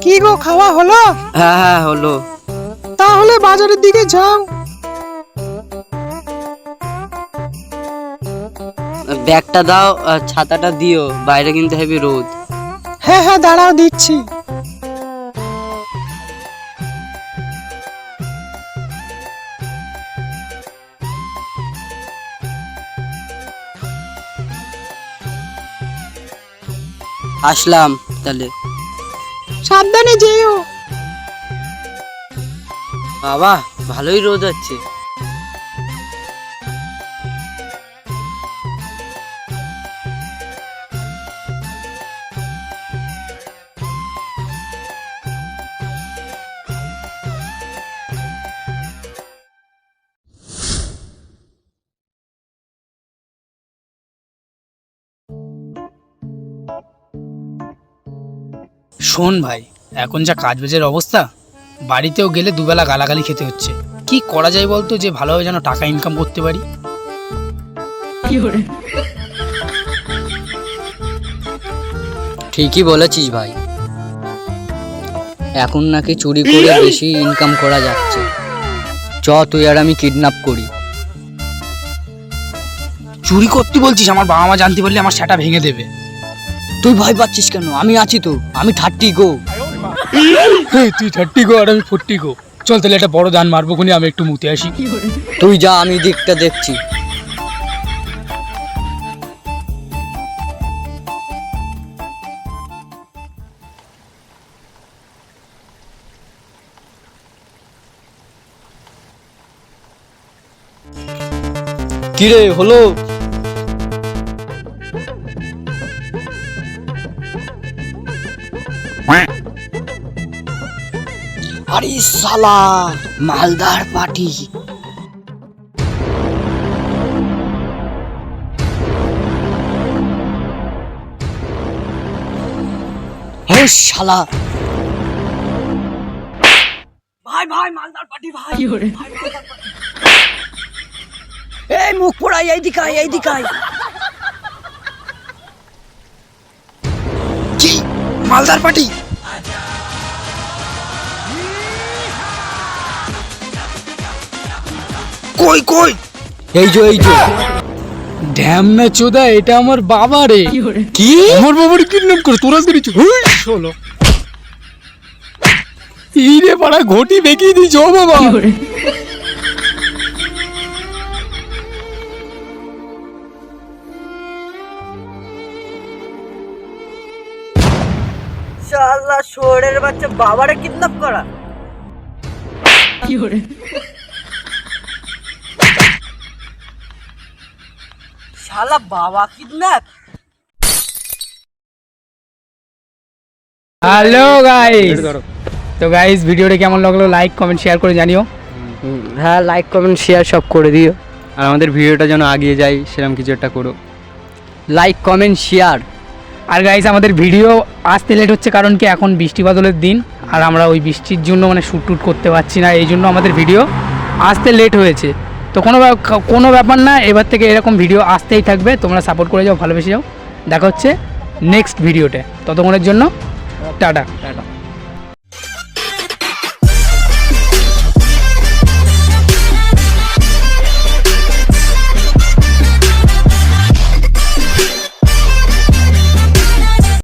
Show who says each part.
Speaker 1: কি গো, খাওয়া হলো?
Speaker 2: হ্যাঁ হ্যাঁ হলো।
Speaker 1: তাহলে বাজারের দিকে যাও।
Speaker 2: ব্যাগটা দাও আর ছাতাটা দিও, বাইরে কিন্তু হেভি রোদ।
Speaker 1: হ্যাঁ হ্যাঁ, দাঁড়াও দিচ্ছি।
Speaker 2: আসলাম তাহলে।
Speaker 1: সাবধানে যেও।
Speaker 2: বাবা ভালোই রোদ হচ্ছে।
Speaker 3: শোন ভাই, এখন যা কাজ বাজের অবস্থা, বাড়িতেও গেলে দুবেলা গালাগালি খেতে হচ্ছে। কি করা যায় বলতো, যে ভালোভাবে যেন টাকা ইনকাম করতে পারি?
Speaker 2: ঠিকই বলেছিস ভাই, এখন নাকি চুরি করে বেশি ইনকাম করা যাচ্ছে। চ তুই আর আমি কিডন্যাপ করি।
Speaker 3: চুরি করতে বলছিস? আমার বাবা মা জানতে পারলে আমার সেটা ভেঙে দেবে।
Speaker 2: তুই ভয় পাচ্ছিস কেন? আমি আছি তো, আমি 30 গো।
Speaker 3: তুই 30 গো আর আমি 40 গো। চল তাহলে একটা বড় দান মারবো, কোনি আমি একটু মুতে আসি।
Speaker 2: তুই যা, আমি দিকটা দেখছি। কিরে হলো? আরে শালা, মালদার পার্টি। হে শালা, ভাই ভাই মালদার পার্টি ভাই। এই মুখ পোড়াই, এইদিকে আয়, এইদিকে আয়।
Speaker 3: কি মালদার পার্টি? কই কই?
Speaker 2: এই যে এই যে।
Speaker 3: ড্যাম না চোদা, এটা আমার বাবা রে।
Speaker 2: কি?
Speaker 3: আমার বাবার কিডন্যাপ করে তোরা করেছিস? হলো এই রে পাড়া, ঘটি বেঁকিয়ে দিয়েছ ও বাবা।
Speaker 2: শালা শোরের বাচ্চা, বাবারে কিডন্যাপ করা। শালা বাবা কিডন্যাপ।
Speaker 3: হ্যালো গাইস, তো গাইস ভিডিওটা কেমন লাগলো লাইক কমেন্ট শেয়ার করে জানিও।
Speaker 2: হ্যাঁ, লাইক কমেন্ট শেয়ার সব করে দিও। আর আমাদের ভিডিওটা যেন আগিয়ে যায় সেরকম কিছু একটা করো। Like comment share.
Speaker 3: আর গাইস আমাদের ভিডিও আসতে লেট হচ্ছে কারণ কি এখন বৃষ্টি বাদলের দিন, আর আমরা ওই বৃষ্টির জন্য মানে শ্যুট টুট করতে পারছি না, এই জন্য আমাদের ভিডিও আসতে লেট হয়েছে। তো কোনো ব্যাপার না, এবার থেকে এরকম ভিডিও আসতেই থাকবে। তোমরা সাপোর্ট করে যাও, ভালোবেসে যাও। দেখা হচ্ছে নেক্সট ভিডিওতে, ততক্ষণের জন্য টাটা টাটা।